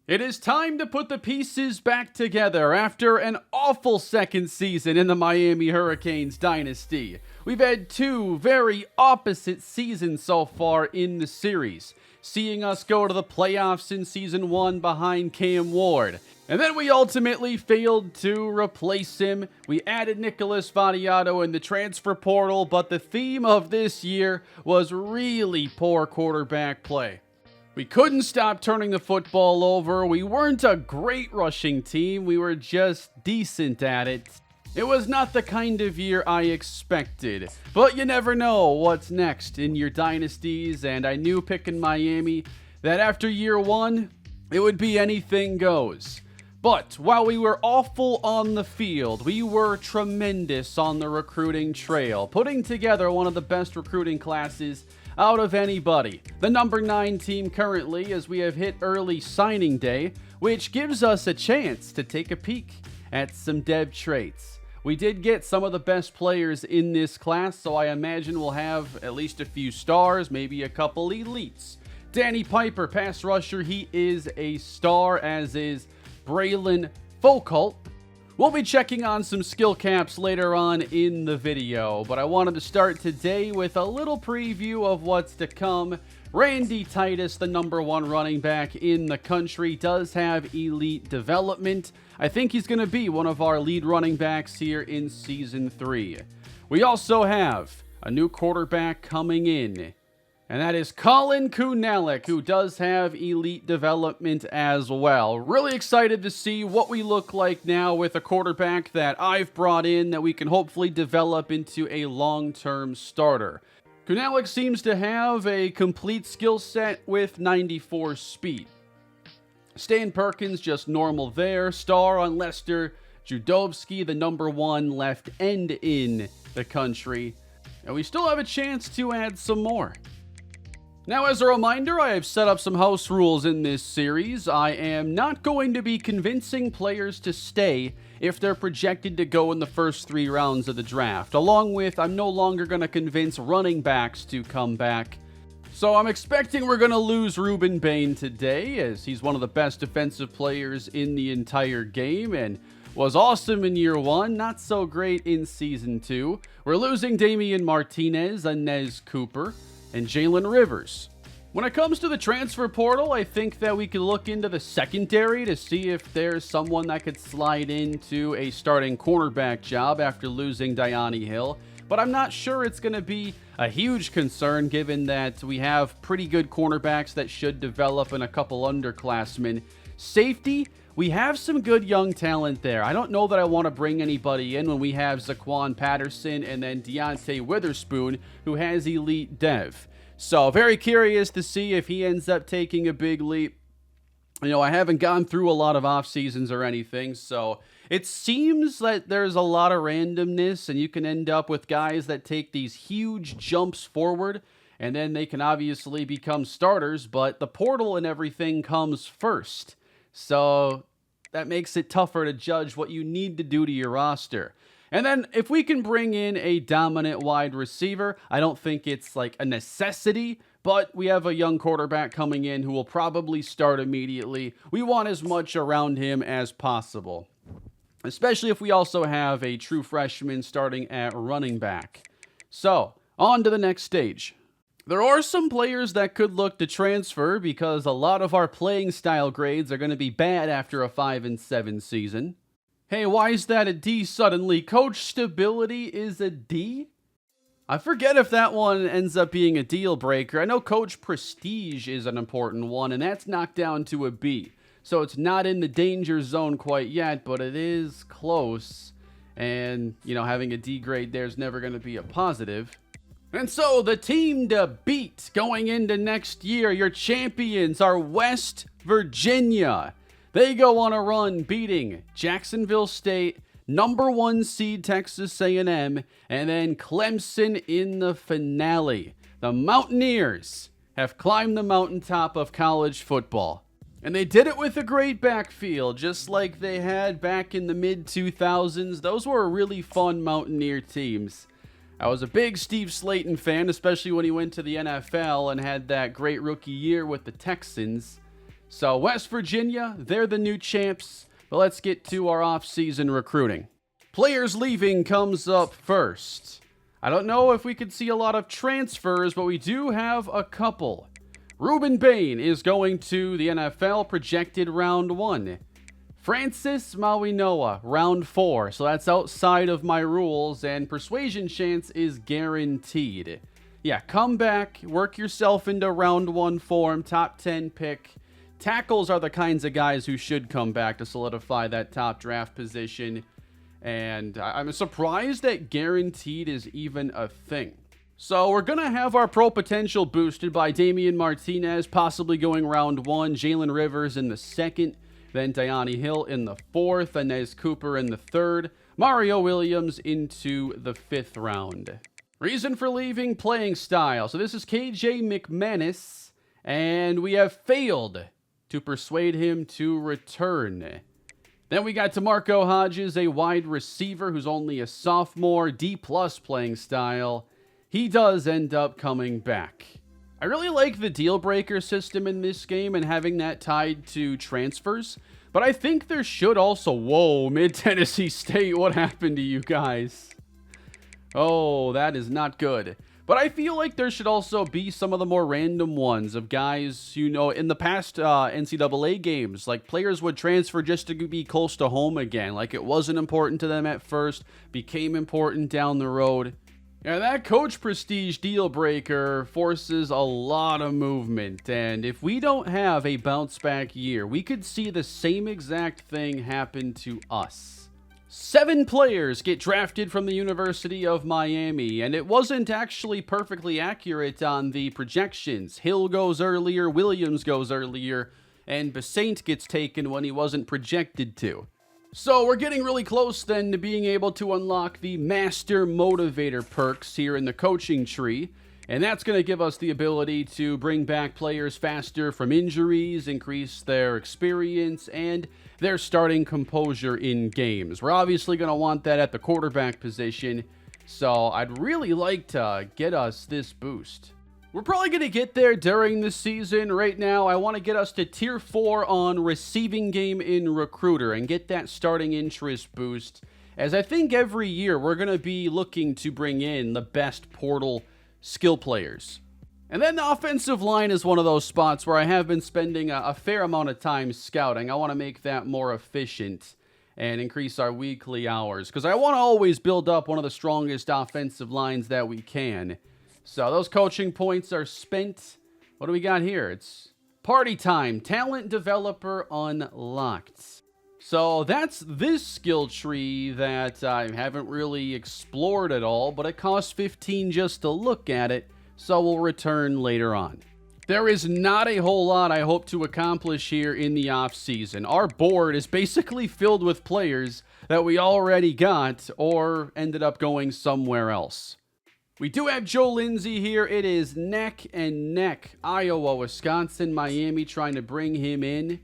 It is time to put the pieces back together after an awful second season in the Miami Hurricanes dynasty. We've had two very opposite seasons so far in the series, seeing us go to the playoffs in season 1 behind Cam Ward. And then we ultimately failed to replace him. We added Nicholas Vadiato in the transfer portal, but the theme of this year was really poor quarterback play. We couldn't stop turning the football over. We weren't a great rushing team. We were just decent at it. It was not the kind of year I expected. But you never know what's next in your dynasties, and I knew picking Miami that after year 1, it would be anything goes. But while we were awful on the field, we were tremendous on the recruiting trail, putting together one of the best recruiting classes out of anybody. The number 9 team currently, as we have hit early signing day, which gives us a chance to take a peek at some dev traits. We did get some of the best players in this class, so I imagine we'll have at least a few stars, maybe a couple elites. Danny Piper, pass rusher, he is a star, as is Braylon Foucault. We'll be checking on some skill caps later on in the video, but I wanted to start today with a little preview of what's to come. Randy Titus, the number 1 running back in the country, does have elite development. I think he's going to be one of our lead running backs here in Season 3. We also have a new quarterback coming in, and that is Colin Kunalik, who does have elite development as well. Really excited to see what we look like now with a quarterback that I've brought in that we can hopefully develop into a long-term starter. Kunalik seems to have a complete skill set with 94 speed. Stan Perkins, just normal there. Star on Lester Judovsky, the number 1 left end in the country. And we still have a chance to add some more. Now, as a reminder, I have set up some house rules in this series. I am not going to be convincing players to stay if they're projected to go in the first 3 rounds of the draft. Along with, I'm no longer going to convince running backs to come back. So I'm expecting we're going to lose Ruben Bain today, as he's one of the best defensive players in the entire game and was awesome in year 1, not so great in season 2. We're losing Damian Martinez, Inez Cooper, and Jalen Rivers. When it comes to the transfer portal, I think that we could look into the secondary to see if there's someone that could slide into a starting cornerback job after losing Diani Hill. But I'm not sure it's going to be a huge concern given that we have pretty good cornerbacks that should develop in a couple underclassmen. Safety, we have some good young talent there. I don't know that I want to bring anybody in when we have Zaquan Patterson and then Deontay Witherspoon, who has elite dev. So very curious to see if he ends up taking a big leap. You know, I haven't gone through a lot of off seasons or anything, so it seems that there's a lot of randomness, and you can end up with guys that take these huge jumps forward, and then they can obviously become starters, but the portal and everything comes first. So that makes it tougher to judge what you need to do to your roster. And then if we can bring in a dominant wide receiver, I don't think it's like a necessity, but we have a young quarterback coming in who will probably start immediately. We want as much around him as possible, especially if we also have a true freshman starting at running back. So, on to the next stage. There are some players that could look to transfer because a lot of our playing style grades are going to be bad after a 5-7 season. Hey, why is that a D suddenly? Coach Stability is a D? I forget if that one ends up being a deal breaker. I know Coach Prestige is an important one, and that's knocked down to a B. So it's not in the danger zone quite yet, but it is close. And, you know, having a D grade there is never going to be a positive. And so the team to beat going into next year, your champions are West Virginia. They go on a run beating Jacksonville State, number 1 seed Texas A&M, and then Clemson in the finale. The Mountaineers have climbed the mountaintop of college football. And they did it with a great backfield, just like they had back in the mid-2000s. Those were really fun Mountaineer teams. I was a big Steve Slayton fan, especially when he went to the NFL and had that great rookie year with the Texans. So West Virginia, they're the new champs. But let's get to our off-season recruiting. Players leaving comes up first. I don't know if we could see a lot of transfers, but we do have a couple. Ruben Bain is going to the NFL, projected round 1. Francis Mawinoa, round 4. So that's outside of my rules, and persuasion chance is guaranteed. Yeah, come back, work yourself into round 1 form, top 10 pick. Tackles are the kinds of guys who should come back to solidify that top draft position. And I'm surprised that guaranteed is even a thing. So we're going to have our pro potential boosted by Damian Martinez, possibly going round 1, Jalen Rivers in the 2nd, then Diani Hill in the 4th, Inez Cooper in the 3rd, Mario Williams into the 5th round. Reason for leaving, playing style. So this is KJ McManus, and we have failed to persuade him to return. Then we got DeMarco Hodges, a wide receiver who's only a sophomore, D+ playing style. He does end up coming back. I really like the deal breaker system in this game and having that tied to transfers, but I think there should also... Whoa, Mid-Tennessee State, what happened to you guys? Oh, that is not good. But I feel like there should also be some of the more random ones of guys, you know, in the past NCAA games, like players would transfer just to be close to home again. Like it wasn't important to them at first, became important down the road. Yeah, that coach prestige deal breaker forces a lot of movement. And if we don't have a bounce back year, we could see the same exact thing happen to us. 7 players get drafted from the University of Miami, and it wasn't actually perfectly accurate on the projections. Hill goes earlier, Williams goes earlier, and Besant gets taken when he wasn't projected to. So we're getting really close then to being able to unlock the Master Motivator perks here in the coaching tree, and that's going to give us the ability to bring back players faster from injuries, increase their experience, and their starting composure in games. We're obviously going to want that at the quarterback position, so I'd really like to get us this boost. We're probably going to get there during the season. Right now, I want to get us to tier 4 on receiving game in Recruiter and get that starting interest boost, as I think every year we're going to be looking to bring in the best portal skill players. And then the offensive line is one of those spots where I have been spending a fair amount of time scouting. I want to make that more efficient and increase our weekly hours, because I want to always build up one of the strongest offensive lines that we can. So those coaching points are spent. What do we got here? It's party time. Talent developer unlocked. So that's this skill tree that I haven't really explored at all, but it costs 15 just to look at it. So we'll return later on. There is not a whole lot I hope to accomplish here in the offseason. Our board is basically filled with players that we already got or ended up going somewhere else. We do have Joe Lindsay here. It is neck and neck. Iowa, Wisconsin, Miami trying to bring him in.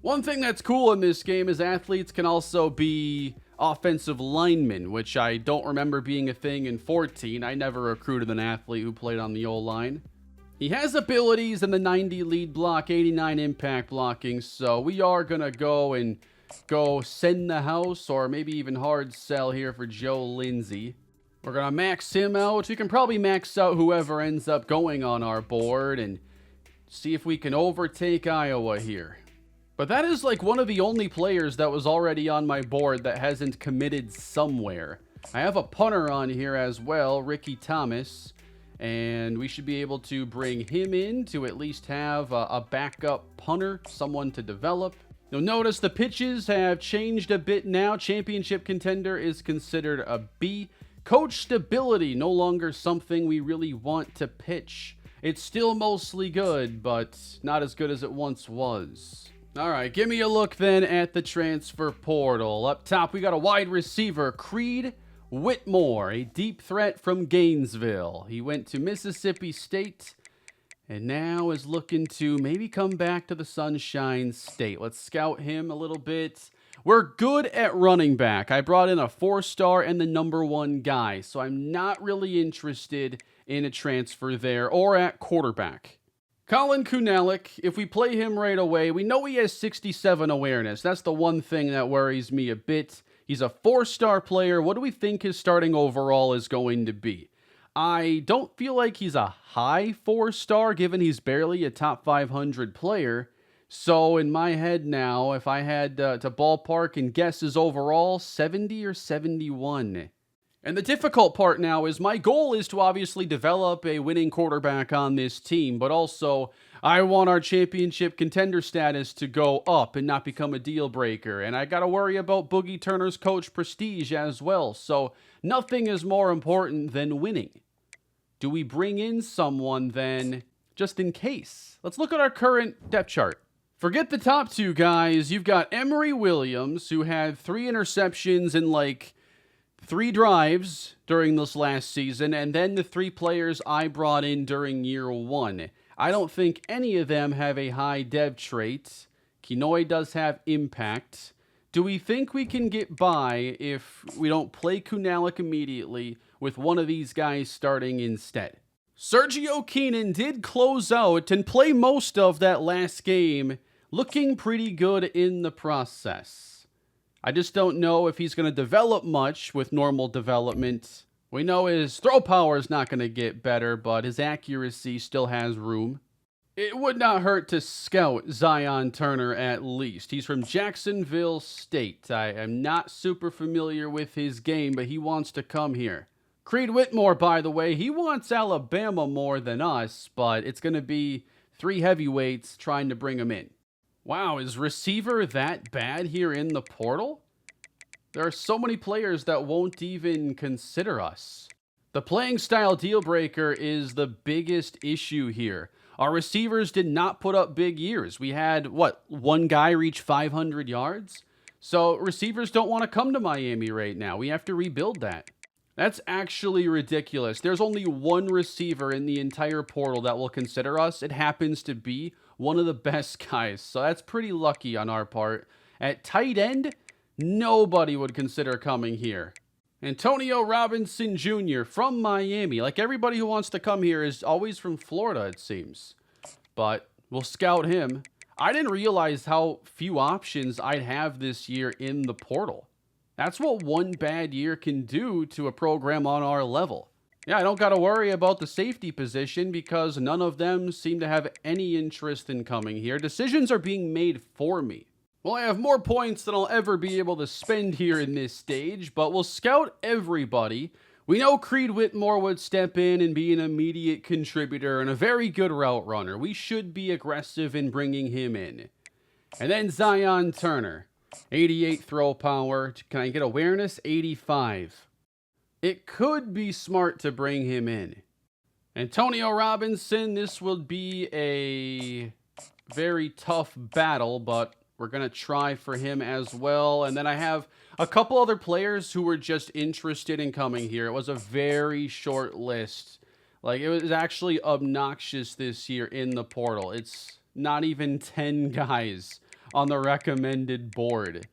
One thing that's cool in this game is athletes can also be offensive linemen, which I don't remember being a thing in 14. I never recruited an athlete who played on the O-line. He has abilities in the 90 lead block, 89 impact blocking, so we are going to go send the house or maybe even hard sell here for Joe Lindsay. We're going to max him out. We can probably max out whoever ends up going on our board and see if we can overtake Iowa here. But that is like one of the only players that was already on my board that hasn't committed somewhere. I have a punter on here as well, Ricky Thomas, and we should be able to bring him in to at least have a backup punter, someone to develop. You'll notice the pitches have changed a bit now. Championship contender is considered a B. Coach stability, no longer something we really want to pitch. It's still mostly good, but not as good as it once was. All right, give me a look then at the transfer portal. Up top, we got a wide receiver, Creed Whitmore, a deep threat from Gainesville. He went to Mississippi State and now is looking to maybe come back to the Sunshine State. Let's scout him a little bit. We're good at running back. I brought in a 4-star and the #1 guy, so I'm not really interested in a transfer there or at quarterback. Colin Kunalik, if we play him right away, we know he has 67 awareness. That's the one thing that worries me a bit. He's a 4-star player. What do we think his starting overall is going to be? I don't feel like he's a high 4-star, given he's barely a top 500 player. So in my head now, if I had to ballpark and guess his overall, 70 or 71. And the difficult part now is my goal is to obviously develop a winning quarterback on this team, but also I want our championship contender status to go up and not become a deal breaker. And I got to worry about Boogie Turner's coach prestige as well. So nothing is more important than winning. Do we bring in someone then just in case? Let's look at our current depth chart. Forget the top two guys. You've got Emory Williams, who had 3 interceptions in 3 drives during this last season, and then the 3 players I brought in during year 1. I don't think any of them have a high dev trait. Kinoy does have impact. Do we think we can get by if we don't play Kunalik immediately with one of these guys starting instead? Sergio Keenan did close out and play most of that last game, looking pretty good in the process. I just don't know if he's going to develop much with normal development. We know his throw power is not going to get better, but his accuracy still has room. It would not hurt to scout Zion Turner at least. He's from Jacksonville State. I am not super familiar with his game, but he wants to come here. Creed Whitmore, by the way, he wants Alabama more than us, but it's going to be 3 heavyweights trying to bring him in. Wow, is receiver that bad here in the portal? There are so many players that won't even consider us. The playing style deal breaker is the biggest issue here. Our receivers did not put up big years. We had, one guy reach 500 yards? So receivers don't want to come to Miami right now. We have to rebuild that. That's actually ridiculous. There's only one receiver in the entire portal that will consider us. It happens to be one of the best guys. So that's pretty lucky on our part. At tight end, nobody would consider coming here. Antonio Robinson Jr. from Miami. Like everybody who wants to come here is always from Florida, it seems. But we'll scout him. I didn't realize how few options I'd have this year in the portal. That's what one bad year can do to a program on our level. Yeah, I don't got to worry about the safety position because none of them seem to have any interest in coming here. Decisions are being made for me. Well, I have more points than I'll ever be able to spend here in this stage, but we'll scout everybody. We know Creed Whitmore would step in and be an immediate contributor and a very good route runner. We should be aggressive in bringing him in. And then Zion Turner. 88 throw power. Can I get awareness? 85. It could be smart to bring him in. Antonio Robinson, this will be a very tough battle, but we're going to try for him as well. And then I have a couple other players who were just interested in coming here. It was a very short list. It was actually obnoxious this year in the portal. It's not even 10 guys on the recommended board.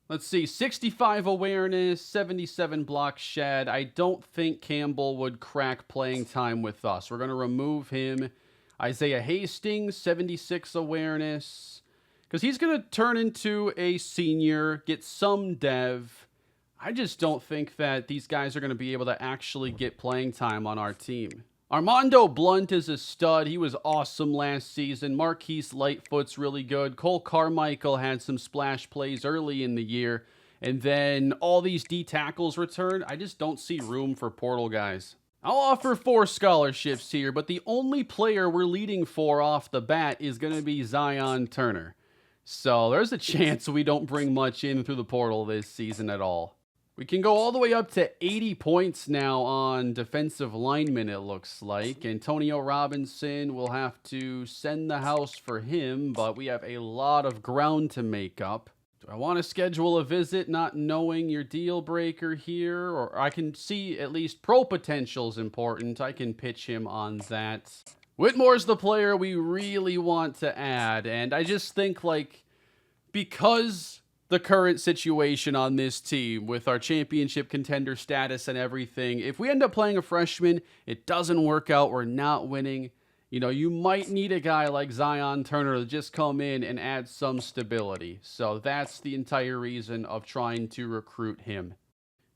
Let's see, 65 awareness, 77 block shed. I don't think Campbell would crack playing time with us. We're going to remove him. Isaiah Hastings, 76 awareness. Because he's going to turn into a senior, get some dev. I just don't think that these guys are going to be able to actually get playing time on our team. Armando Blunt is a stud. He was awesome last season. Marquise Lightfoot's really good. Cole Carmichael had some splash plays early in the year. And then all these D tackles return. I just don't see room for portal guys. I'll offer 4 scholarships here, but the only player we're leading for off the bat is going to be Zion Turner. So there's a chance we don't bring much in through the portal this season at all. We can go all the way up to 80 points now on defensive linemen, it looks like. Antonio Robinson, will have to send the house for him, but we have a lot of ground to make up. Do I want to schedule a visit not knowing your deal breaker here? Or I can see at least pro potential is important. I can pitch him on that. Whitmore's the player we really want to add, and I just think, because the current situation on this team with our championship contender status and everything, if we end up playing a freshman, it doesn't work out, we're not winning, You know, you might need a guy like Zion Turner to just come in and add some stability. So that's the entire reason of trying to recruit him.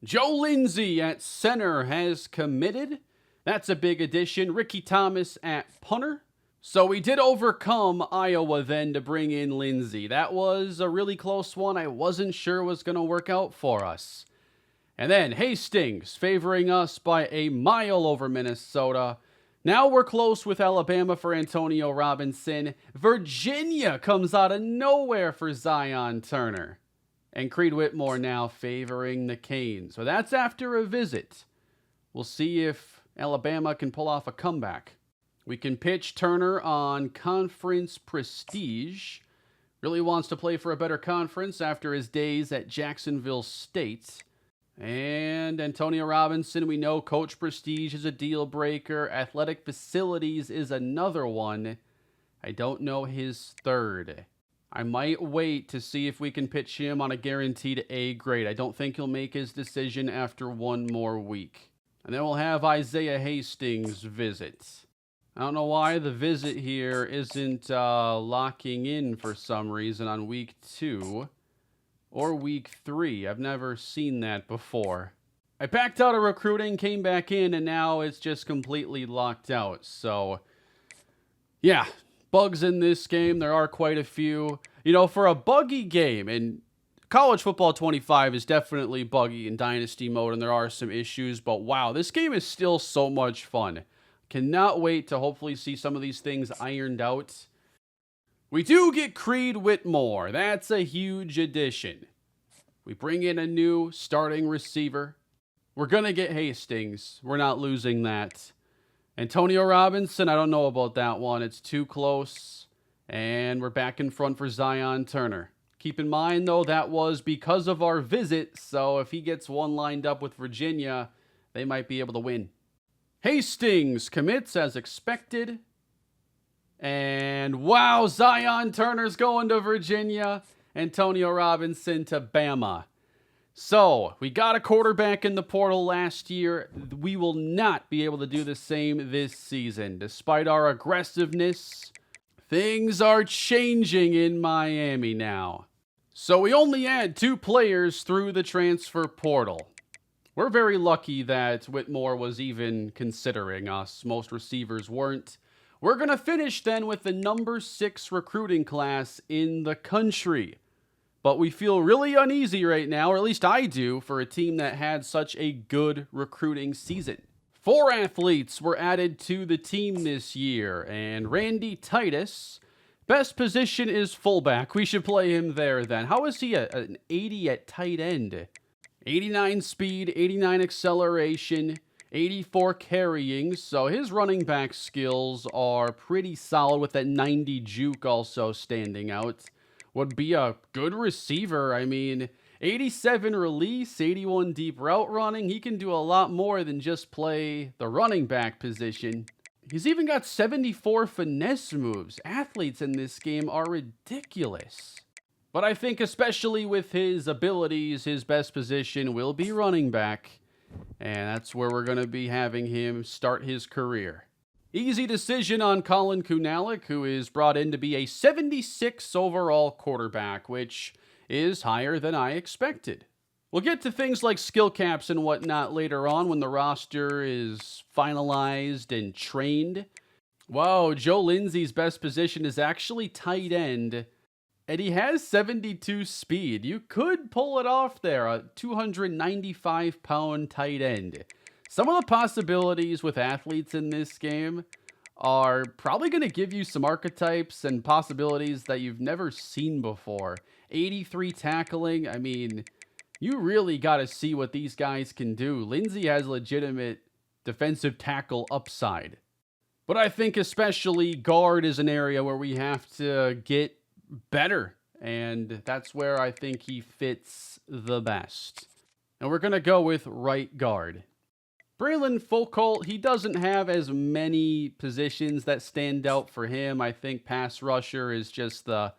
Joe Lindsey at center has committed. That's a big addition. Ricky Thomas at punter. So we did overcome Iowa then to bring in Lindsey. That was a really close one. I wasn't sure was going to work out for us. And then Hastings favoring us by a mile over Minnesota. Now we're close with Alabama for Antonio Robinson. Virginia comes out of nowhere for Zion Turner. And Creed Whitmore now favoring the Canes. So that's after a visit. We'll see if Alabama can pull off a comeback. We can pitch Turner on conference prestige. Really wants to play for a better conference after his days at Jacksonville State. And Antonio Robinson, we know coach prestige is a deal breaker. Athletic facilities is another one. I don't know his third. I might wait to see if we can pitch him on a guaranteed A grade. I don't think he'll make his decision after one more week. And then we'll have Isaiah Hastings visit. I don't know why the visit here isn't locking in for some reason on week 2 or week 3. I've never seen that before. I backed out of recruiting, came back in, and now it's just completely locked out. So, yeah, bugs in this game. There are quite a few. You know, for a buggy game, and College Football 25 is definitely buggy in Dynasty mode, and there are some issues. But wow, this game is still so much fun. Cannot wait to hopefully see some of these things ironed out. We do get Creed Whitmore. That's a huge addition. We bring in a new starting receiver. We're going to get Hastings. We're not losing that. Antonio Robinson, I don't know about that one. It's too close. And we're back in front for Zion Turner. Keep in mind, though, that was because of our visit. So if he gets one lined up with Virginia, they might be able to win. Hastings commits as expected. And wow, Zion Turner's going to Virginia. Antonio Robinson to Bama. So, we got a quarterback in the portal last year. We will not be able to do the same this season. Despite our aggressiveness, things are changing in Miami now. So, we only had 2 players through the transfer portal. We're very lucky that Whitmore was even considering us. Most receivers weren't. We're going to finish then with the number 6 recruiting class in the country. But we feel really uneasy right now, or at least I do, for a team that had such a good recruiting season. 4 athletes were added to the team this year, and Randy Titus, best position is fullback. We should play him there then. How is he an 80 at tight end? 89 speed, 89 acceleration, 84 carrying, so his running back skills are pretty solid with that 90 juke also standing out. Would be a good receiver. I mean, 87 release, 81 deep route running. He can do a lot more than just play the running back position. He's even got 74 finesse moves. Athletes in this game are ridiculous. But I think especially with his abilities, his best position will be running back. And that's where we're going to be having him start his career. Easy decision on Colin Kunalik, who is brought in to be a 76 overall quarterback, which is higher than I expected. We'll get to things like skill caps and whatnot later on when the roster is finalized and trained. Wow, Joe Lindsey's best position is actually tight end, and he has 72 speed. You could pull it off there, a 295-pound tight end. Some of the possibilities with athletes in this game are probably going to give you some archetypes and possibilities that you've never seen before. 83 tackling, I mean, you really got to see what these guys can do. Lindsey has legitimate defensive tackle upside. But I think especially guard is an area where we have to get better. And that's where I think he fits the best. And we're going to go with right guard. Braylon Foucault, he doesn't have as many positions that stand out for him. I think pass rusher is just the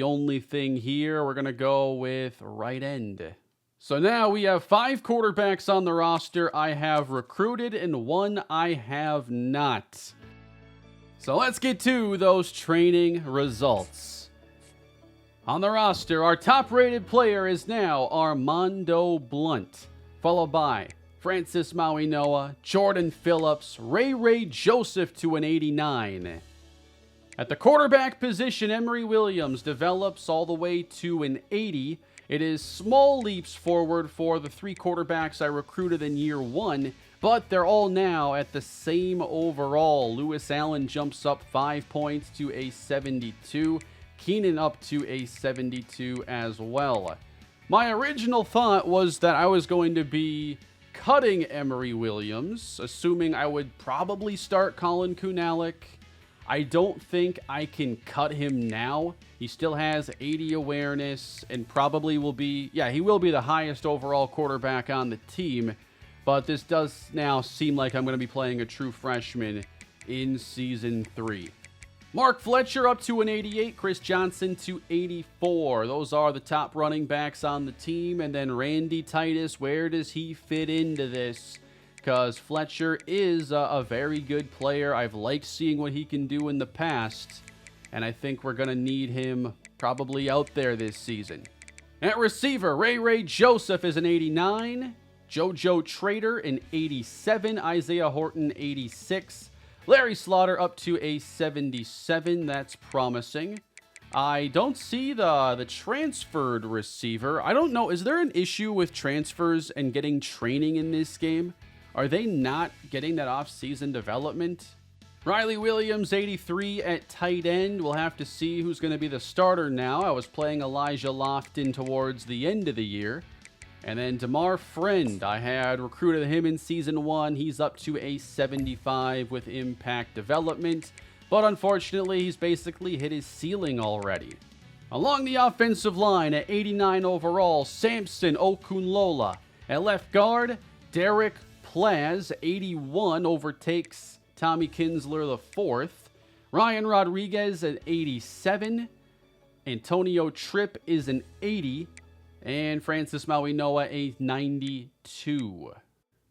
only thing here. We're going to go with right end. So now we have 5 quarterbacks on the roster I have recruited and 1 I have not. So let's get to those training results. On the roster, our top-rated player is now Armando Blunt, followed by Francis Mauigoa, Jordan Phillips, Ray Joseph to an 89. At the quarterback position, Emory Williams develops all the way to an 80. It is small leaps forward for the 3 quarterbacks I recruited in year 1, but they're all now at the same overall. Lewis Allen jumps up 5 points to a 72. Keenan up to a 72 as well. My original thought was that I was going to be cutting Emory Williams, assuming I would probably start Colin Kunalik. I don't think I can cut him now. He still has 80 awareness and probably will be, he will be the highest overall quarterback on the team. But this does now seem like I'm going to be playing a true freshman in Season 3. Mark Fletcher up to an 88, Chris Johnson to 84. Those are the top running backs on the team. And then Randy Titus, where does he fit into this? Because Fletcher is a very good player. I've liked seeing what he can do in the past. And I think we're going to need him probably out there this season. At receiver, Ray Joseph is an 89. JoJo Trader an 87. Isaiah Horton 86. Larry Slaughter up to a 77. That's promising. I don't see the transferred receiver. I don't know. Is there an issue with transfers and getting training in this game? Are they not getting that off-season development? Riley Williams, 83 at tight end. We'll have to see who's going to be the starter now. I was playing Elijah Lofton towards the end of the year. And then DeMar Friend, I had recruited him in Season 1. He's up to a 75 with impact development. But unfortunately, he's basically hit his ceiling already. Along the offensive line at 89 overall, Samson Okunlola. At left guard, Derek Plaz, 81, overtakes Tommy Kinsler IV. Ryan Rodriguez at 87. Antonio Tripp is an 80. And Francis Mauigoa, a 92.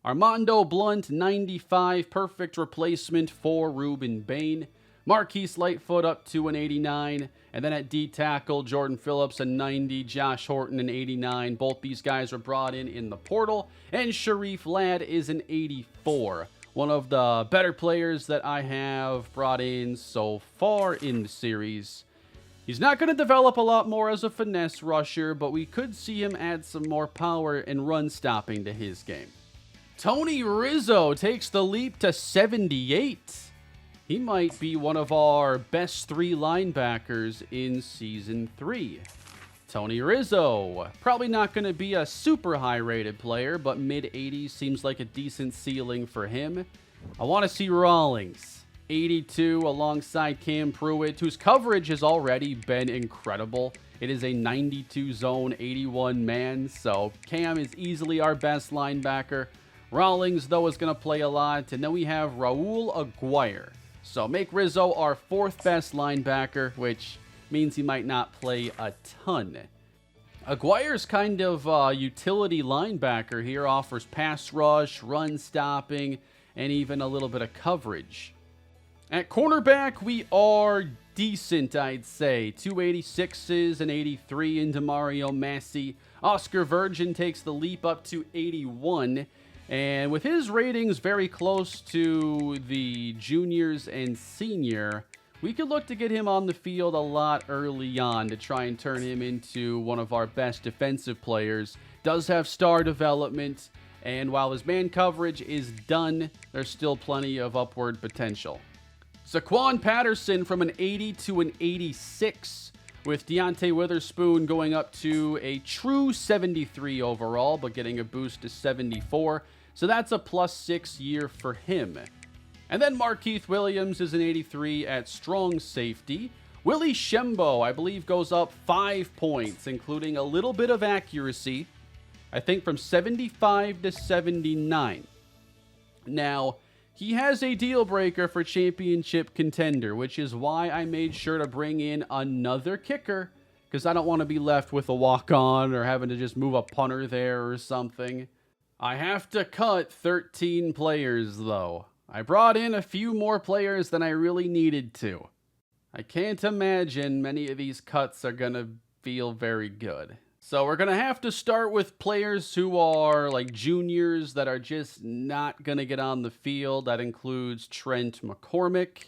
Armando Blunt, 95. Perfect replacement for Ruben Bain. Marquise Lightfoot up to an 89. And then at D-tackle, Jordan Phillips, a 90. Josh Horton, an 89. Both these guys were brought in the portal. And Sharif Ladd is an 84. One of the better players that I have brought in so far in the series. He's not going to develop a lot more as a finesse rusher, but we could see him add some more power and run stopping to his game. Tony Rizzo takes the leap to 78. He might be one of our best 3 linebackers in Season 3. Tony Rizzo, probably not going to be a super high rated player, but mid-80s seems like a decent ceiling for him. I want to see Rawlings. 82 alongside Cam Pruitt, whose coverage has already been incredible. It is a 92 zone, 81 man, so Cam is easily our best linebacker. Rawlings, though, is going to play a lot. And then we have Raul Aguirre. So make Rizzo our 4th best linebacker, which means he might not play a ton. Aguirre's kind of a utility linebacker here, offers pass rush, run stopping, and even a little bit of coverage. At cornerback, we are decent, I'd say. 286s and 83 into Mario Massey. Oscar Virgin takes the leap up to 81. And with his ratings very close to the juniors and senior, we could look to get him on the field a lot early on to try and turn him into one of our best defensive players. Does have star development, and while his man coverage is done, there's still plenty of upward potential. Saquon Patterson from an 80 to an 86, with Deontay Witherspoon going up to a true 73 overall, but getting a boost to 74. So that's a +6 year for him. And then Markeith Williams is an 83 at strong safety. Willie Shembo, I believe, goes up 5 points, including a little bit of accuracy. I think from 75 to 79. Now, he has a deal breaker for championship contender, which is why I made sure to bring in another kicker, because I don't want to be left with a walk-on or having to just move a punter there or something. I have to cut 13 players, though. I brought in a few more players than I really needed to. I can't imagine many of these cuts are going to feel very good. So we're going to have to start with players who are like juniors that are just not going to get on the field. That includes Trent McCormick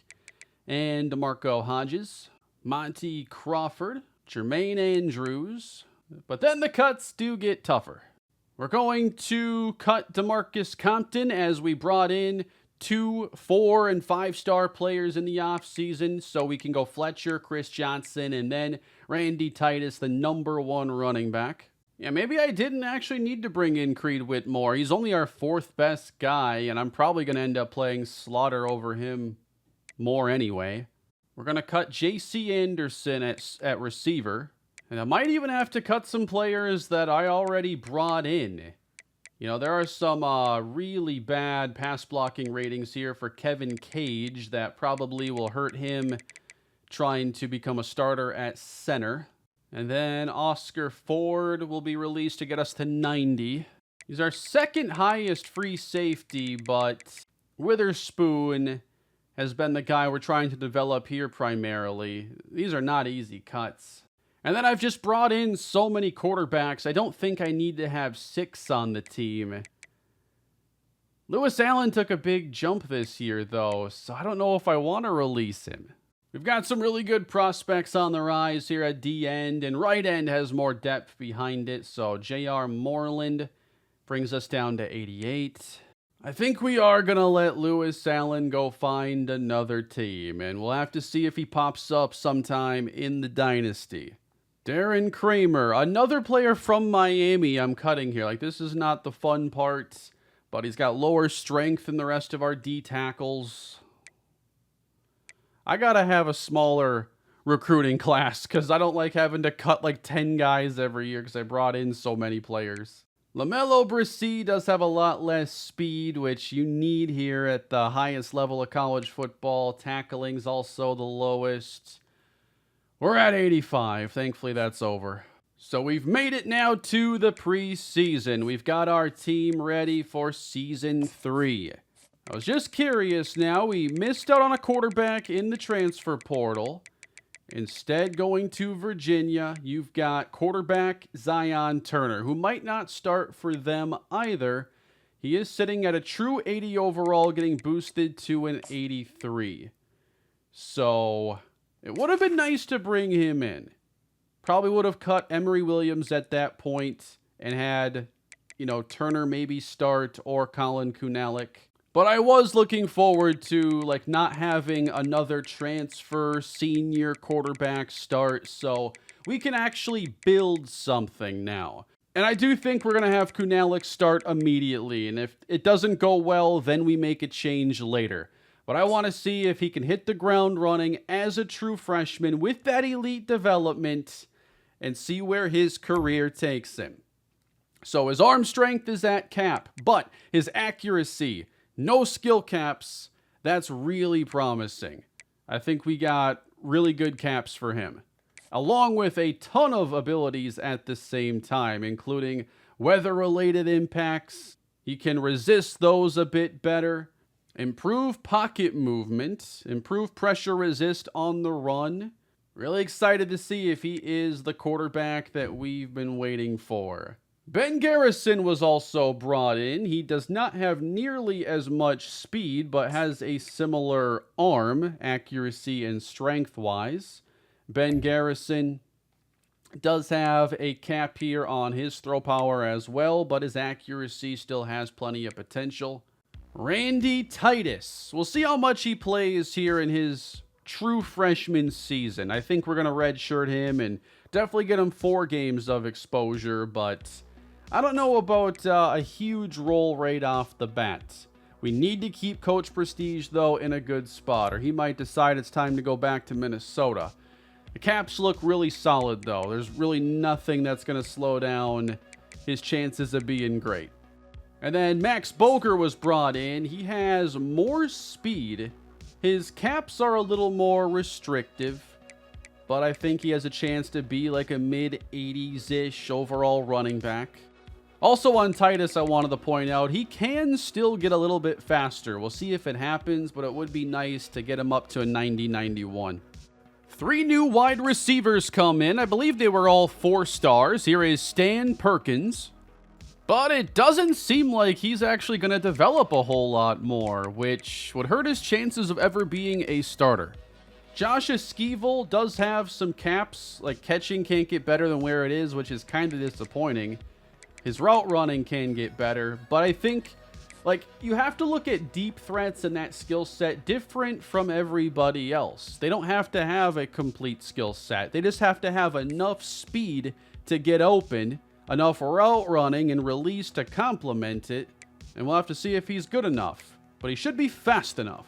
and DeMarco Hodges, Monty Crawford, Jermaine Andrews. But then the cuts do get tougher. We're going to cut DeMarcus Compton as we brought in 2, 4, and 5-star players in the offseason, so we can go Fletcher, Chris Johnson, and then Randy Titus, the #1 running back. Yeah, maybe I didn't actually need to bring in Creed Whitmore. He's only our 4th best guy, and I'm probably going to end up playing Slaughter over him more anyway. We're going to cut J.C. Anderson at receiver, and I might even have to cut some players that I already brought in. You know, there are some really bad pass blocking ratings here for Kevin Cage that probably will hurt him trying to become a starter at center. And then Oscar Ford will be released to get us to 90. He's our 2nd highest free safety, but Witherspoon has been the guy we're trying to develop here primarily. These are not easy cuts. And then I've just brought in so many quarterbacks, I don't think I need to have 6 on the team. Lewis Allen took a big jump this year, though, so I don't know if I want to release him. We've got some really good prospects on the rise here at D-end, and right end has more depth behind it, so J.R. Moreland brings us down to 88. I think we are going to let Lewis Allen go find another team, and we'll have to see if he pops up sometime in the Dynasty. Darren Kramer, another player from Miami I'm cutting here. Like, this is not the fun part, but he's got lower strength than the rest of our D tackles. I gotta have a smaller recruiting class because I don't like having to cut like 10 guys every year because I brought in so many players. LaMelo Brissett does have a lot less speed, which you need here at the highest level of college football. Tackling's also the lowest. We're at 85. Thankfully, that's over. So we've made it now to the preseason. We've got our team ready for Season 3. I was just curious now. We missed out on a quarterback in the transfer portal. Instead, going to Virginia, you've got quarterback Zion Turner, who might not start for them either. He is sitting at a true 80 overall, getting boosted to an 83. So it would have been nice to bring him in. Probably would have cut Emory Williams at that point and had, Turner maybe start or Colin Kunalik. But I was looking forward to not having another transfer senior quarterback start, so we can actually build something now. And I do think we're going to have Kunalik start immediately, and if it doesn't go well, then we make a change later. But I want to see if he can hit the ground running as a true freshman with that elite development and see where his career takes him. So his arm strength is at cap, but his accuracy, no skill caps, that's really promising. I think we got really good caps for him, along with a ton of abilities at the same time, including weather-related impacts. He can resist those a bit better. Improve pocket movement, improve pressure resist on the run. Really excited to see if he is the quarterback that we've been waiting for. Ben Garrison was also brought in. He does not have nearly as much speed, but has a similar arm, accuracy, and strength-wise. Ben Garrison does have a cap here on his throw power as well, but his accuracy still has plenty of potential. Randy Titus. We'll see how much he plays here in his true freshman season. I think we're going to redshirt him and definitely get him 4 games of exposure, but I don't know about a huge role right off the bat. We need to keep Coach Prestige, though, in a good spot, or he might decide it's time to go back to Minnesota. The caps look really solid, though. There's really nothing that's going to slow down his chances of being great. And then Max Boger was brought in. He has more speed. His caps are a little more restrictive, but I think he has a chance to be like a mid-80s-ish overall running back. Also on Titus, I wanted to point out, he can still get a little bit faster. We'll see if it happens, but it would be nice to get him up to a 90-91. 3 new wide receivers come in. I believe they were all 4 stars. Here is Stan Perkins. But it doesn't seem like he's actually going to develop a whole lot more, which would hurt his chances of ever being a starter. Josh Esquivel does have some caps, like catching can't get better than where it is, which is kind of disappointing. His route running can get better, but I think, like, you have to look at deep threats and that skill set different from everybody else. They don't have to have a complete skill set. They just have to have enough speed to get open, enough route running and release to complement it, and we'll have to see if he's good enough. But he should be fast enough.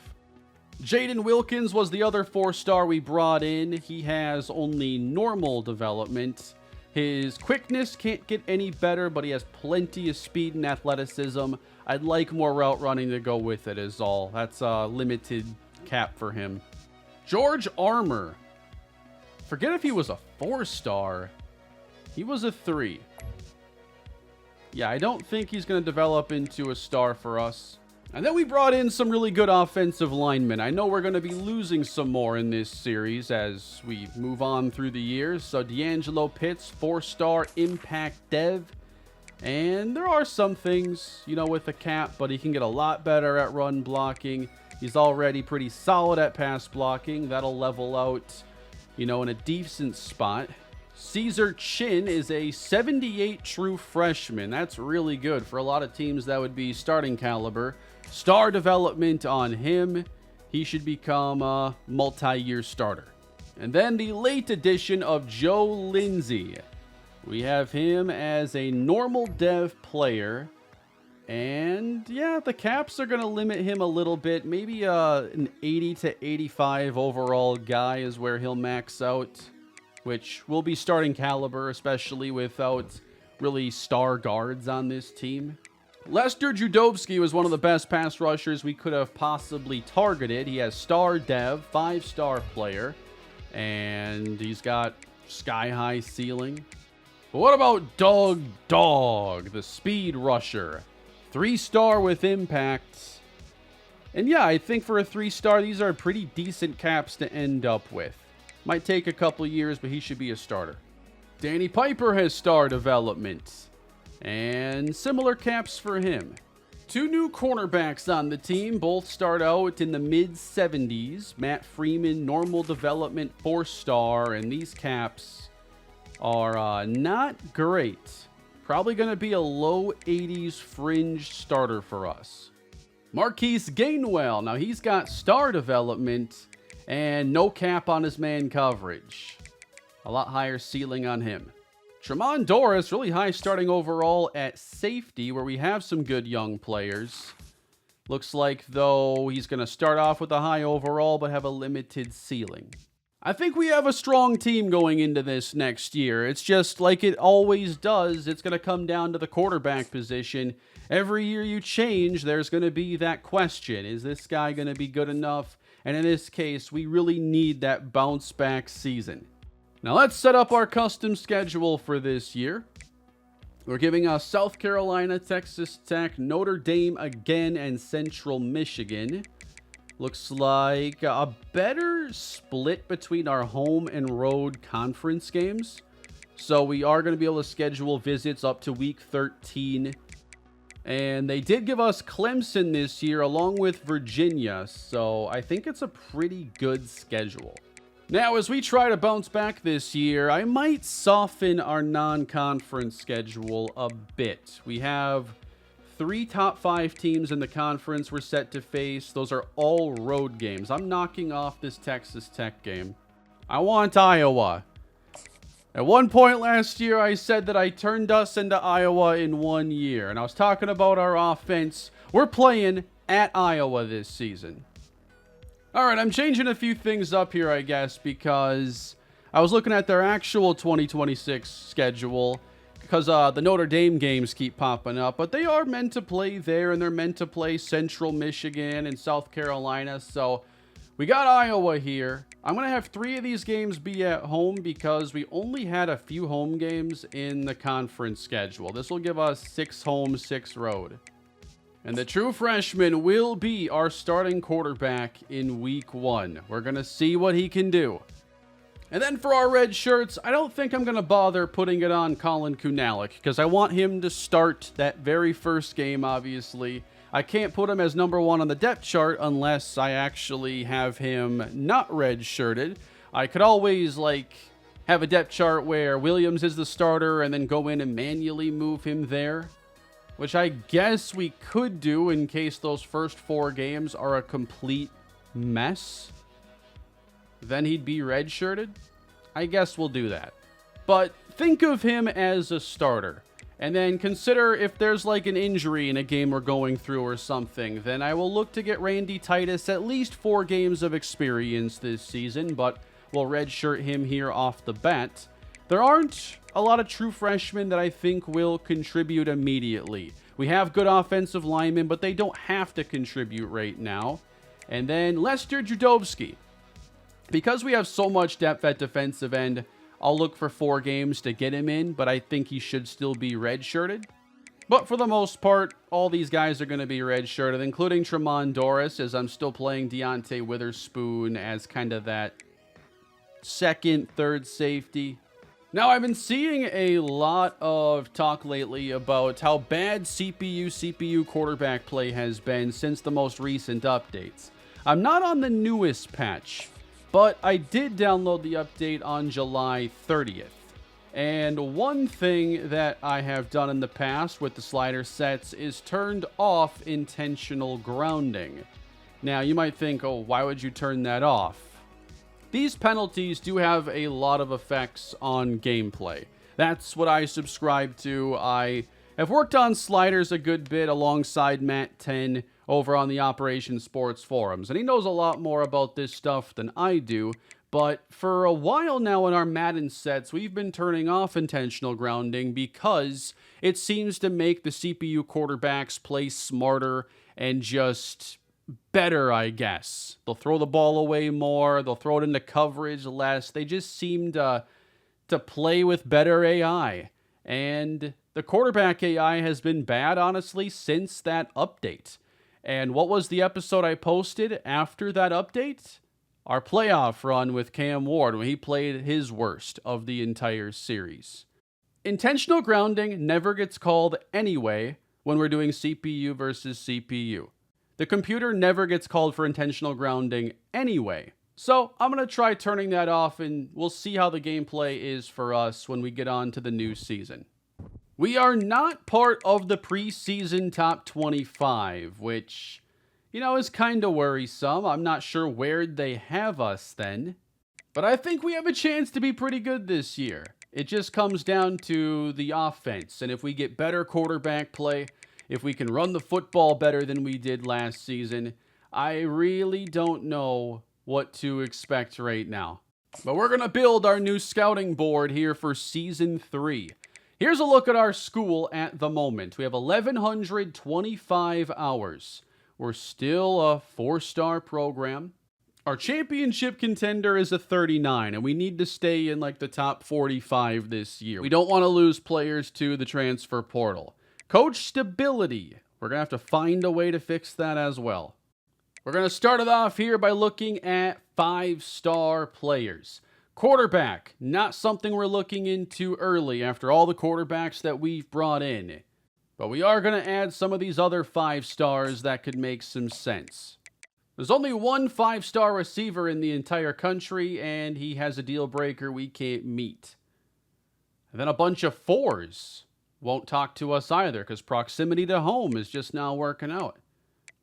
Jaden Wilkins was the other 4-star we brought in. He has only normal development. His quickness can't get any better, but he has plenty of speed and athleticism. I'd like more route running to go with it is all. That's a limited cap for him. George Armour. Forget if he was a 4-star. He was a 3. Yeah, I don't think he's going to develop into a star for us. And then we brought in some really good offensive linemen. I know we're going to be losing some more in this series as we move on through the years. So D'Angelo Pitts, 4-star impact dev. And there are some things, you know, with the cap, but he can get a lot better at run blocking. He's already pretty solid at pass blocking. That'll level out, you know, in a decent spot. Caesar Chin is a 78 true freshman. That's really good. For a lot of teams, that would be starting caliber. Star development on him. He should become a multi-year starter. And then the late addition of Joe Lindsey. We have him as a normal dev player. And yeah, the caps are going to limit him a little bit. Maybe an 80 to 85 overall guy is where he'll max out, which will be starting caliber, especially without really star guards on this team. Lester Judovsky was one of the best pass rushers we could have possibly targeted. He has star dev, 5-star player, and he's got sky-high ceiling. But what about Dog, the speed rusher? 3-star with impact. And yeah, I think for a 3-star, these are pretty decent caps to end up with. Might take a couple years, but he should be a starter. Danny Piper has star development. And similar caps for him. 2 new cornerbacks on the team. Both start out in the mid-70s. Matt Freeman, normal development, 4-star. And these caps are not great. Probably going to be a low 80s fringe starter for us. Marquise Gainwell. Now, he's got star development and no cap on his man coverage. A lot higher ceiling on him. Tremont Doris, really high starting overall at safety, where we have some good young players. Looks like, though, he's going to start off with a high overall, but have a limited ceiling. I think we have a strong team going into this next year. It's just like it always does. It's going to come down to the quarterback position. Every year you change, there's going to be that question. Is this guy going to be good enough? And in this case, we really need that bounce back season. Now let's set up our custom schedule for this year. We're giving us South Carolina, Texas Tech, Notre Dame again, and Central Michigan. Looks like a better split between our home and road conference games. So we are going to be able to schedule visits up to week 13. And they did give us Clemson this year along with Virginia. So I think it's a pretty good schedule. Now, as we try to bounce back this year, I might soften our non-conference schedule a bit. We have 3 top 5 teams in the conference we're set to face. Those are all road games. I'm knocking off this Texas Tech game. I want Iowa. At one point last year, I said that I turned us into Iowa in 1 year. And I was talking about our offense. We're playing at Iowa this season. All right, I'm changing a few things up here, I guess, because I was looking at their actual 2026 schedule because the Notre Dame games keep popping up, but they are meant to play there, and they're meant to play Central Michigan and South Carolina, so We got Iowa here. I'm going to have 3 of these games be at home because we only had a few home games in the conference schedule. This will give us 6 home, 6 road. And the true freshman will be our starting quarterback in week 1. We're going to see what he can do. And then for our red shirts, I don't think I'm going to bother putting it on Colin Kunalik because I want him to start that very first game, obviously. I can't put him as number 1 on the depth chart unless I actually have him not red-shirted. I could always, have a depth chart where Williams is the starter and then go in and manually move him there, which I guess we could do in case those first 4 games are a complete mess. Then he'd be red-shirted. I guess we'll do that. But think of him as a starter. And then consider if there's an injury in a game we're going through or something, then I will look to get Randy Titus at least 4 games of experience this season, but we'll redshirt him here off the bat. There aren't a lot of true freshmen that I think will contribute immediately. We have good offensive linemen, but they don't have to contribute right now. And then Lester Judowski. Because we have so much depth at defensive end, I'll look for 4 games to get him in, but I think he should still be red-shirted. But for the most part, all these guys are going to be red-shirted, including Tremont Doris, as I'm still playing Deontay Witherspoon as kind of that second, third safety. Now, I've been seeing a lot of talk lately about how bad CPU quarterback play has been since the most recent updates. I'm not on the newest patch, but I did download the update on July 30th. And one thing that I have done in the past with the slider sets is turned off intentional grounding. Now, you might think, oh, why would you turn that off? These penalties do have a lot of effects on gameplay. That's what I subscribe to. I have worked on sliders a good bit alongside Matt 10 over on the Operation Sports forums, and he knows a lot more about this stuff than I do, but for a while now in our Madden sets, we've been turning off intentional grounding because it seems to make the CPU quarterbacks play smarter and just better, I guess. They'll throw the ball away more, they'll throw it into coverage less, they just seem to play with better AI, and the quarterback AI has been bad, honestly, since that update. And what was the episode I posted after that update? Our playoff run with Cam Ward when he played his worst of the entire series. Intentional grounding never gets called anyway when we're doing CPU versus CPU. The computer never gets called for intentional grounding anyway. So I'm going to try turning that off and we'll see how the gameplay is for us when we get on to the new season. We are not part of the preseason top 25, which, is kind of worrisome. I'm not sure where they have us then. But I think we have a chance to be pretty good this year. It just comes down to the offense. And if we get better quarterback play, if we can run the football better than we did last season, I really don't know what to expect right now. But we're going to build our new scouting board here for Season 3. Here's a look at our school at the moment. We have 1,125 hours. We're still a 4-star program. Our championship contender is a 39, and we need to stay in the top 45 this year. We don't want to lose players to the transfer portal. Coach stability. We're going to have to find a way to fix that as well. We're going to start it off here by looking at 5-star players. Quarterback, not something we're looking into early after all the quarterbacks that we've brought in. But we are going to add some of these other 5-stars that could make some sense. There's only one 5-star receiver in the entire country, and he has a deal breaker we can't meet. And then a bunch of 4s won't talk to us either because proximity to home is just now working out.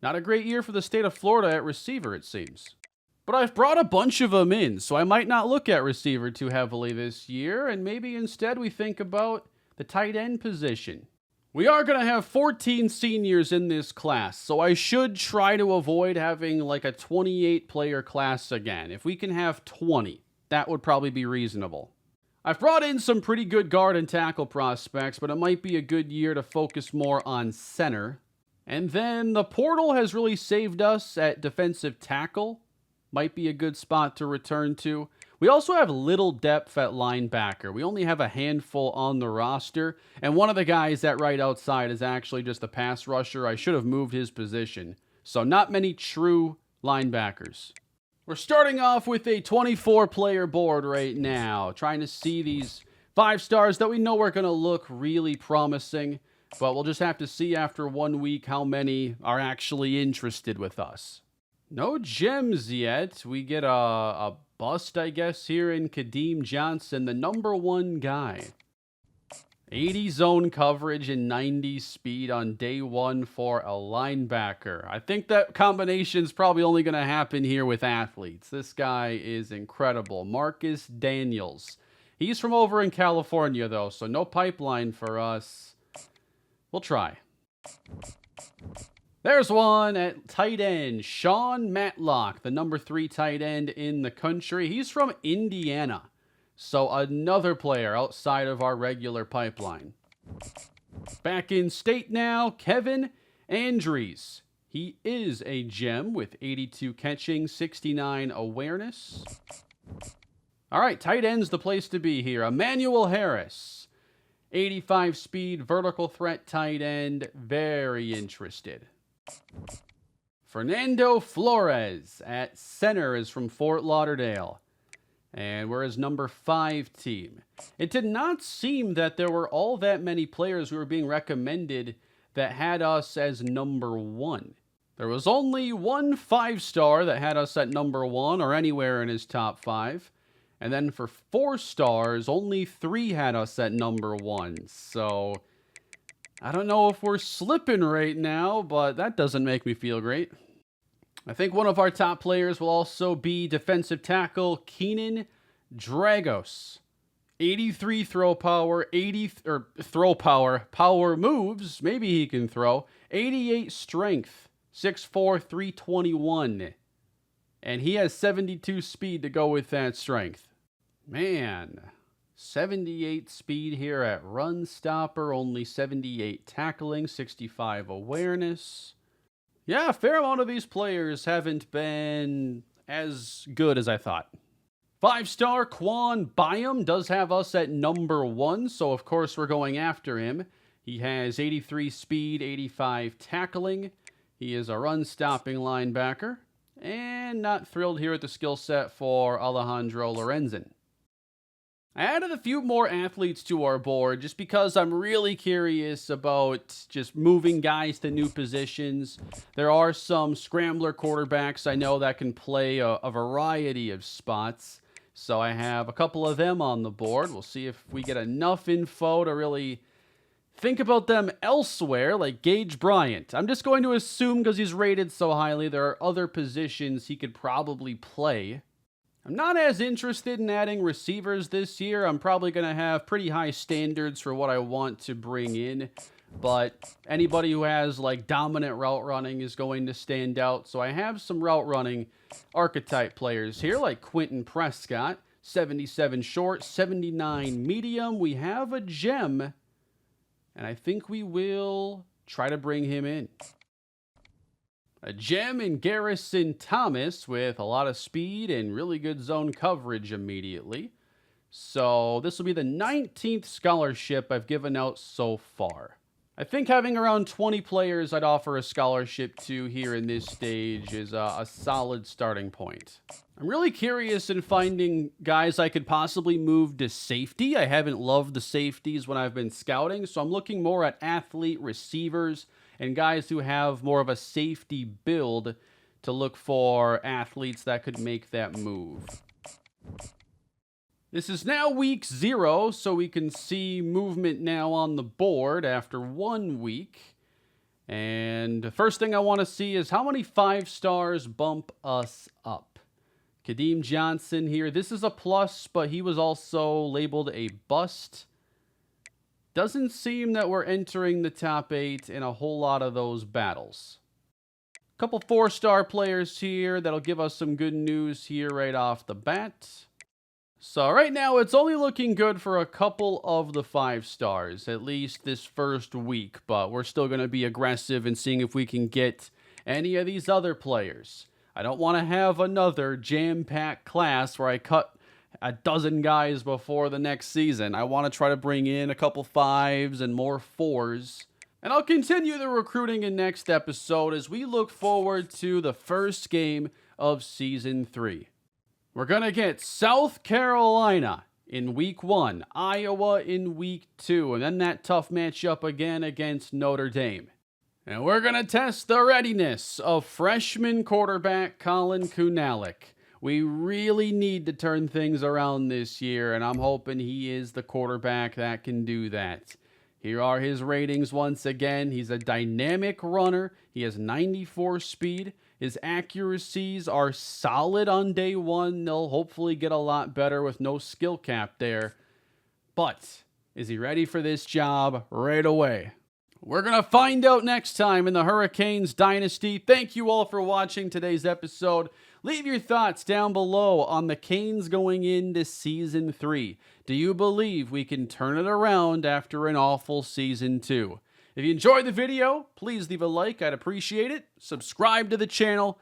Not a great year for the state of Florida at receiver, it seems. But I've brought a bunch of them in, so I might not look at receiver too heavily this year, and maybe instead we think about the tight end position. We are going to have 14 seniors in this class, so I should try to avoid having a 28-player class again. If we can have 20, that would probably be reasonable. I've brought in some pretty good guard and tackle prospects, but it might be a good year to focus more on center. And then the portal has really saved us at defensive tackle might be a good spot to return to. We also have little depth at linebacker. We only have a handful on the roster, and one of the guys at right outside is actually just a pass rusher. I should have moved his position. So not many true linebackers. We're starting off with a 24-player board right now, trying to see these 5 stars that we know are going to look really promising, but we'll just have to see after 1 week how many are actually interested with us. No gems yet. We get a bust, I guess, here in Kadeem Johnson, the number 1 guy. 80 zone coverage and 90 speed on day 1 for a linebacker. I think that combination's probably only going to happen here with athletes. This guy is incredible. Marcus Daniels. He's from over in California, though, so no pipeline for us. We'll try. There's one at tight end. Sean Matlock, the number 3 tight end in the country. He's from Indiana. So another player outside of our regular pipeline. Back in state now, Kevin Andrews. He is a gem with 82 catching, 69 awareness. All right, tight end's the place to be here. Emmanuel Harris, 85 speed, vertical threat tight end. Very interested. Fernando Flores at center is from Fort Lauderdale. And we're his number 5 team. It did not seem that there were all that many players who were being recommended that had us as number 1. There was only one 5-star that had us at number 1 or anywhere in his top 5. And then for 4 stars, only 3 had us at number 1. So I don't know if we're slipping right now, but that doesn't make me feel great. I think one of our top players will also be defensive tackle Keenan Dragos. 83 throw power, power moves, maybe he can throw. 88 strength, 6'4", 321. And he has 72 speed to go with that strength. Man, 78 speed here at run stopper, only 78 tackling, 65 awareness. Yeah, a fair amount of these players haven't been as good as I thought. 5-star Quan Byam does have us at number 1, so of course we're going after him. He has 83 speed, 85 tackling. He is a run-stopping linebacker. And not thrilled here at the skill set for Alejandro Lorenzen. I added a few more athletes to our board just because I'm really curious about just moving guys to new positions. There are some scrambler quarterbacks I know that can play a variety of spots. So I have a couple of them on the board. We'll see if we get enough info to really think about them elsewhere, like Gage Bryant. I'm just going to assume because he's rated so highly, there are other positions he could probably play. I'm not as interested in adding receivers this year. I'm probably going to have pretty high standards for what I want to bring in. But anybody who has like dominant route running is going to stand out. So I have some route running archetype players here like Quentin Prescott, 77 short, 79 medium. We have a gem, and I think we will try to bring him in. A gem in Garrison Thomas with a lot of speed and really good zone coverage immediately. So this will be the 19th scholarship I've given out so far. I think having around 20 players I'd offer a scholarship to here in this stage is a solid starting point. I'm really curious in finding guys I could possibly move to safety. I haven't loved the safeties when I've been scouting, so I'm looking more at athlete receivers and guys who have more of a safety build to look for athletes that could make that move. This is now week 0, so we can see movement now on the board after 1 week. And the first thing I want to see is how many 5 stars bump us up. Kadeem Johnson here. This is a plus, but he was also labeled a bust. Doesn't seem that we're entering the top 8 in a whole lot of those battles. Couple 4-star players here that'll give us some good news here right off the bat. So right now it's only looking good for a couple of the 5 stars, at least this first week, but we're still going to be aggressive in seeing if we can get any of these other players. I don't want to have another jam-packed class where I cut a dozen guys before the next season. I want to try to bring in a couple 5s and more 4s. And I'll continue the recruiting in next episode as we look forward to the first game of Season 3. We're going to get South Carolina in Week 1, Iowa in Week 2, and then that tough matchup again against Notre Dame. And we're going to test the readiness of freshman quarterback Colin Kunalik. We really need to turn things around this year, and I'm hoping he is the quarterback that can do that. Here are his ratings once again. He's a dynamic runner. He has 94 speed. His accuracies are solid on day 1. They'll hopefully get a lot better with no skill cap there. But is he ready for this job right away? We're going to find out next time in the Hurricanes Dynasty. Thank you all for watching today's episode. Leave your thoughts down below on the Canes going into Season 3. Do you believe we can turn it around after an awful Season 2? If you enjoyed the video, please leave a like. I'd appreciate it. Subscribe to the channel,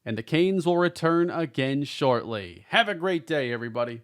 and the Canes will return again shortly. Have a great day, everybody.